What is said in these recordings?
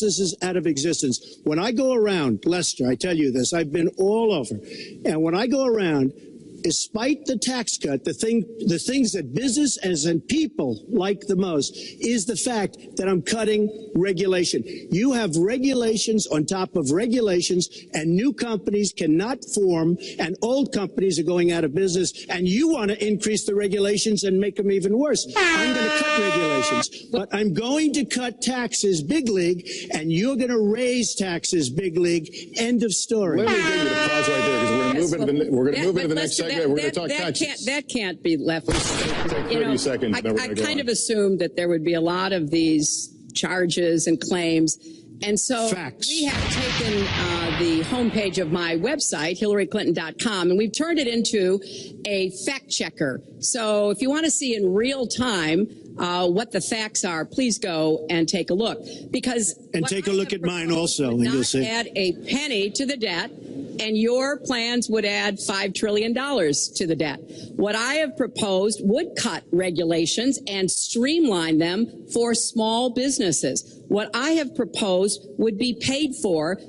businesses out of existence. When I go around, Lester, I tell you this, I've been all over. And when I go around, despite the tax cut, the things that business and people like the most is the fact that I'm cutting regulation. You have regulations on top of regulations, and new companies cannot form, and old companies are going out of business, and you want to increase the regulations and make them even worse. I'm going to cut regulations, but I'm going to cut taxes big league, and you're going to raise taxes big league. End of story. Let me get you to pause right there, because we're going to move into the next segment. We're going to talk taxes. That can't be left. Take 30 seconds. I kind of assumed that there would be a lot of these charges and claims. And so we have taken the homepage of my website, HillaryClinton.com, and we've turned it into a fact checker. So if you want to see in real time what the facts are, please go and take a look. And take a look at mine also, and you'll see. Add a penny to the debt, and your plans would add $5 trillion to the debt. What I have proposed would cut regulations and streamline them for small businesses. What I have proposed would be paid for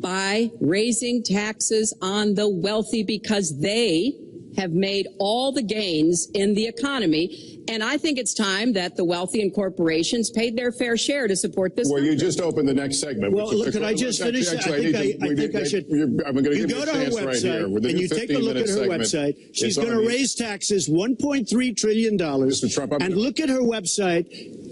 by raising taxes on the wealthy, because they have made all the gains in the economy. And I think it's time that the wealthy and corporations paid their fair share to support this. Well, you just opened the next segment. Well, look, could I just finish? I think I should. I'm going to give you go to her website, and you take a look at her website. She's going to raise taxes $1.3 trillion. Mr. Trump, and look at her website.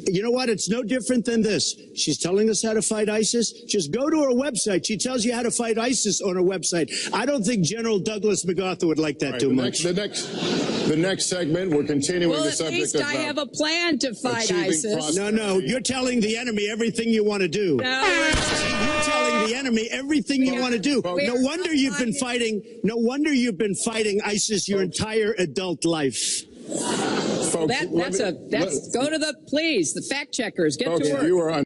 You know what? It's no different than this. She's telling us how to fight ISIS. Just go to her website. She tells you how to fight ISIS on her website. I don't think General Douglas MacArthur would like that too much. The next segment, we're continuing the subject of... Well, at least I have a plan to fight ISIS. No, you're telling the enemy everything you want to do. No. You're telling the enemy everything you want to do. No wonder you've been fighting ISIS your entire adult life. Folks, go to the fact checkers. Get to work. You are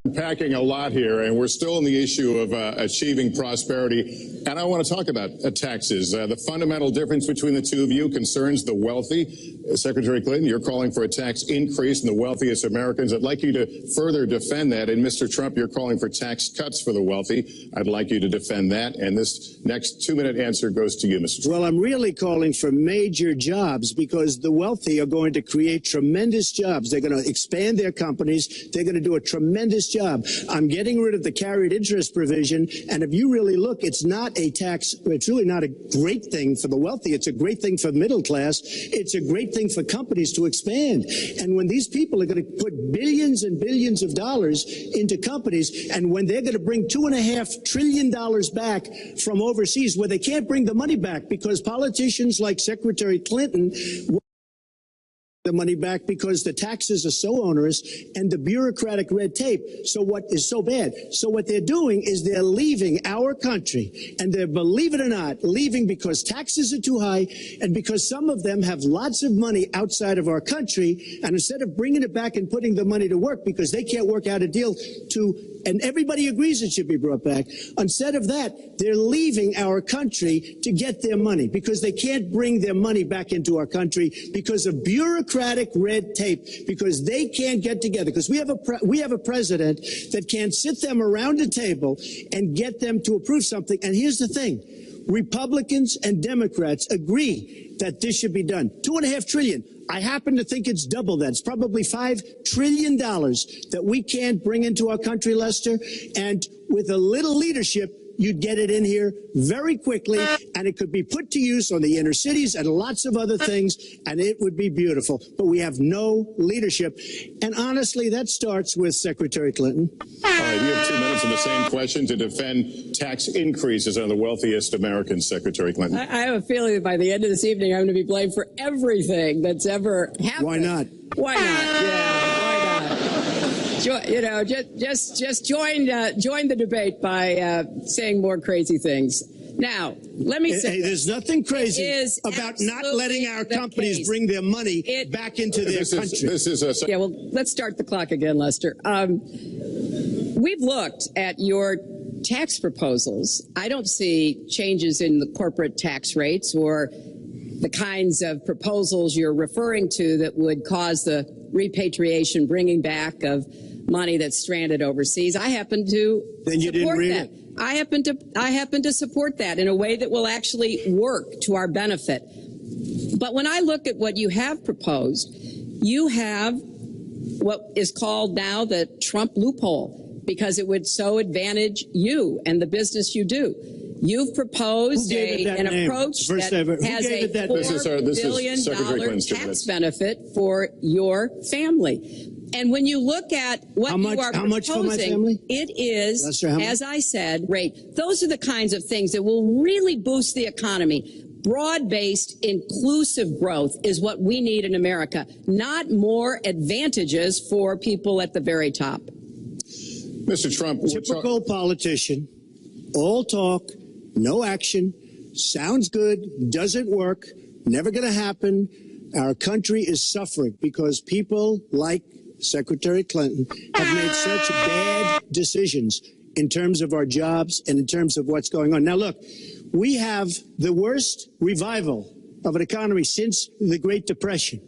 unpacking a lot here, and we're still on the issue of achieving prosperity. And I want to talk about taxes. The fundamental difference between the two of you concerns the wealthy. Secretary Clinton, you're calling for a tax increase in the wealthiest Americans. I'd like you to further defend that. And Mr. Trump, you're calling for tax cuts for the wealthy. I'd like you to defend that. And this next 2-minute answer goes to you, Mr. Trump. Well, I'm really calling for major jobs, because the wealthy are going to create tremendous jobs. They're going to expand their companies. They're going to do a tremendous job. I'm getting rid of the carried interest provision. And if you really look, it's not a tax. It's really not a great thing for the wealthy. It's a great thing for the middle class. It's a great thing for companies to expand. And when these people are going to put billions and billions of dollars into companies, and when they're going to bring $2.5 trillion back from overseas, where they can't bring the money back because politicians like Secretary Clinton the money back because the taxes are so onerous and the bureaucratic red tape. So what is so bad? So what they're doing is they're leaving our country, and they're, believe it or not, leaving because taxes are too high and because some of them have lots of money outside of our country. And instead of bringing it back and putting the money to work because they can't work out a deal and everybody agrees it should be brought back. Instead of that, they're leaving our country to get their money because they can't bring their money back into our country because of bureaucratic red tape, because they can't get together, because we have a president that can't sit them around a table and get them to approve something. And here's the thing. Republicans and Democrats agree that this should be done. $2.5 trillion. I happen to think it's double that. It's probably $5 trillion that we can't bring into our country, Lester. And with a little leadership, you'd get it in here very quickly, and it could be put to use on the inner cities and lots of other things, and it would be beautiful. But we have no leadership. And honestly, that starts with Secretary Clinton. All right, you have 2 minutes on the same question to defend tax increases on the wealthiest Americans, Secretary Clinton. I have a feeling that by the end of this evening, I'm going to be blamed for everything that's ever happened. Why not? Why not? Yeah, why not? You know, just join the debate by saying more crazy things. Now, let me say, hey, there's nothing crazy about not letting our companies bring their money back into their country. Yeah, well, let's start the clock again, Lester. We've looked at your tax proposals. I don't see changes in the corporate tax rates or the kinds of proposals you're referring to that would cause the repatriation, bringing back of money that's stranded overseas. I happen to Then you didn't support read that. it. I happen to support that in a way that will actually work to our benefit. But when I look at what you have proposed, you have what is called now the Trump loophole, because it would so advantage you and the business you do. You've proposed an approach that has a $4 billion tax benefit for your family. And when you look at what you are proposing, it is, as I said, rate. Those are the kinds of things that will really boost the economy. Broad-based, inclusive growth is what we need in America, not more advantages for people at the very top. Mr. Trump, typical politician, all talk, no action, sounds good, doesn't work, never going to happen. Our country is suffering because people like Secretary Clinton have made such bad decisions in terms of our jobs and in terms of what's going on. Now, look, we have the worst revival of an economy since the Great Depression.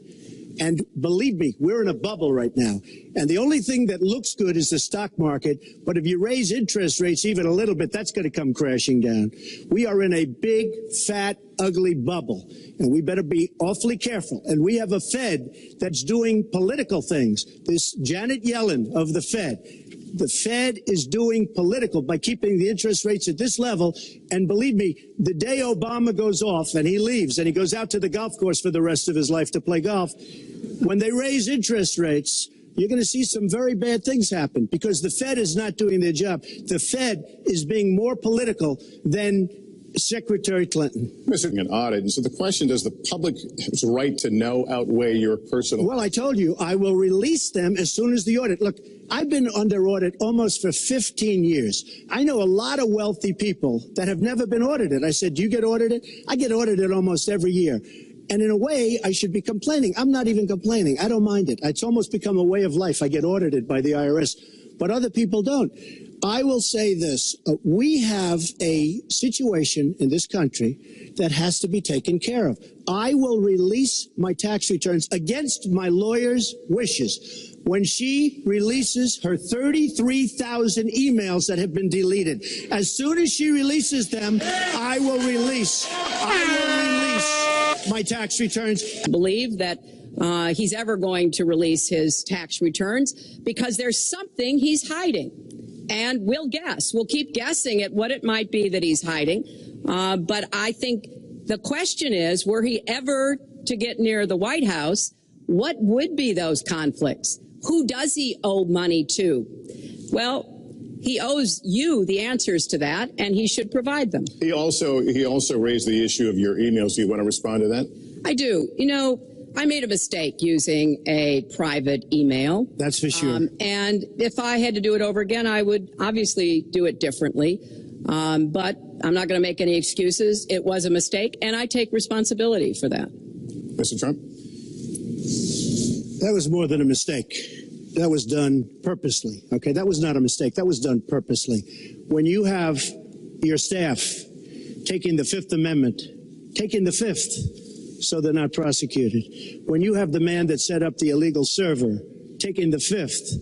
And believe me, we're in a bubble right now. And the only thing that looks good is the stock market. But if you raise interest rates even a little bit, that's going to come crashing down. We are in a big, fat, ugly bubble. And we better be awfully careful. And we have a Fed that's doing political things. This Janet Yellen of the Fed. The Fed is doing political by keeping the interest rates at this level. And believe me, the day Obama goes off and he leaves and he goes out to the golf course for the rest of his life to play golf, when they raise interest rates, you're going to see some very bad things happen because the Fed is not doing their job. The Fed is being more political than Secretary Clinton. Mr. An audit. And so the question, does the public's right to know outweigh your personal? Well, I told you, I will release them as soon as the audit. Look, I've been under audit almost for 15 years. I know a lot of wealthy people that have never been audited. I said, do you get audited? I get audited almost every year. And in a way, I should be complaining. I'm not even complaining. I don't mind it. It's almost become a way of life. I get audited by the IRS, but other people don't. I will say this. We have a situation in this country that has to be taken care of. I will release my tax returns against my lawyer's wishes when she releases her 33,000 emails that have been deleted. As soon as she releases them, I will release my tax returns. I believe that he's ever going to release his tax returns because there's something he's hiding. And we'll keep guessing at what it might be that he's hiding. But I think the question is, were he ever to get near the White House, what would be those conflicts? Who does he owe money to? Well, he owes you the answers to that, and he should provide them. He also raised the issue of your emails. Do you want to respond to that? I do. You know, I made a mistake using a private email. That's for sure. And if I had to do it over again, I would obviously do it differently. But I'm not going to make any excuses. It was a mistake, and I take responsibility for that. Mr. Trump? That was more than a mistake. That was done purposely. Okay, that was not a mistake. That was done purposely. When you have your staff taking the Fifth Amendment, taking the Fifth, so they're not prosecuted. When you have the man that set up the illegal server taking the Fifth,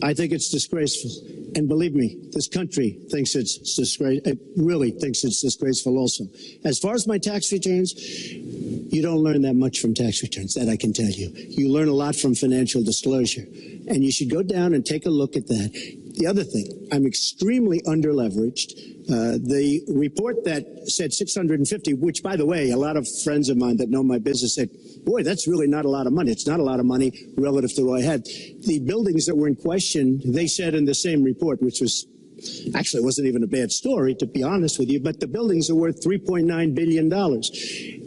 I think it's disgraceful. And believe me, this country thinks it's disgraceful. It really thinks it's disgraceful also. As far as my tax returns, you don't learn that much from tax returns, that I can tell you. You learn a lot from financial disclosure. And you should go down and take a look at that. The other thing, I'm extremely underleveraged. The report that said 650, which, by the way, a lot of friends of mine that know my business said, boy, that's really not a lot of money. It's not a lot of money relative to what I had. The buildings that were in question, they said in the same report, which was actually wasn't even a bad story, to be honest with you, but the buildings are worth $3.9 billion.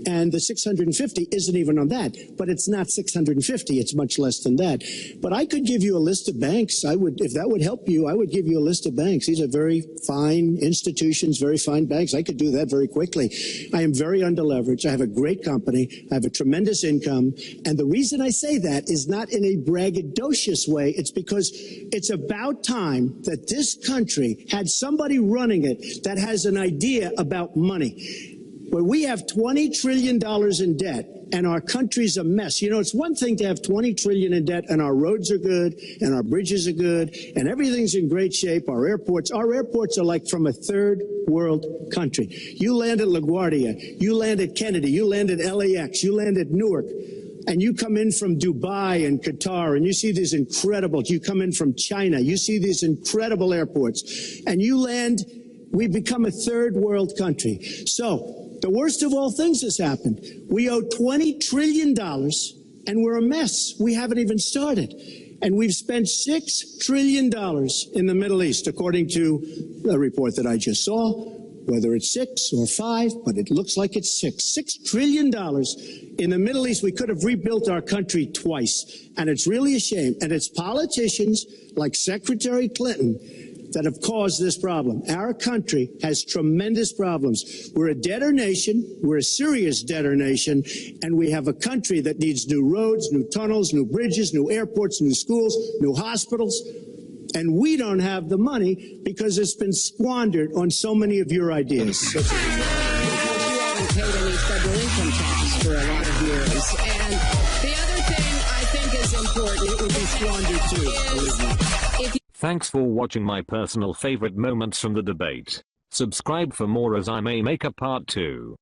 And the 650 isn't even on that, but it's not 650. It's much less than that. But I could give you a list of banks. I would, if that would help you, I would give you a list of banks. These are very fine institutions, very fine banks. I could do that very quickly. I am very underleveraged. I have a great company. I have a tremendous income. And the reason I say that is not in a braggadocious way. It's because it's about time that this country had somebody running it that has an idea about money. Where we have $20 trillion in debt, and our country's a mess. You know, it's one thing to have 20 trillion in debt and our roads are good and our bridges are good and everything's in great shape. Our airports are like from a third world country. You land at LaGuardia, you land at Kennedy, you land at LAX, you land at Newark, and you come in from Dubai and Qatar and you see these incredible, you come in from China, you see these incredible airports and you land, we become a third world country. So the worst of all things has happened. We owe $20 trillion and we're a mess. We haven't even started. And we've spent $6 trillion in the Middle East, according to the report that I just saw, whether it's 6 or 5, but it looks like it's 6. $6 trillion in the Middle East. We could have rebuilt our country twice. And it's really a shame. And it's politicians like Secretary Clinton that have caused this problem. Our country has tremendous problems. We're a debtor nation. We're a serious debtor nation. And we have a country that needs new roads, new tunnels, new bridges, new airports, new schools, new hospitals. And we don't have the money because it's been squandered on so many of your ideas. You haven't paid any federal income taxes for a lot of years. And the other thing I think is important, It would be squandered too. Thanks for watching my personal favorite moments from the debate. Subscribe for more as I may make a part 2.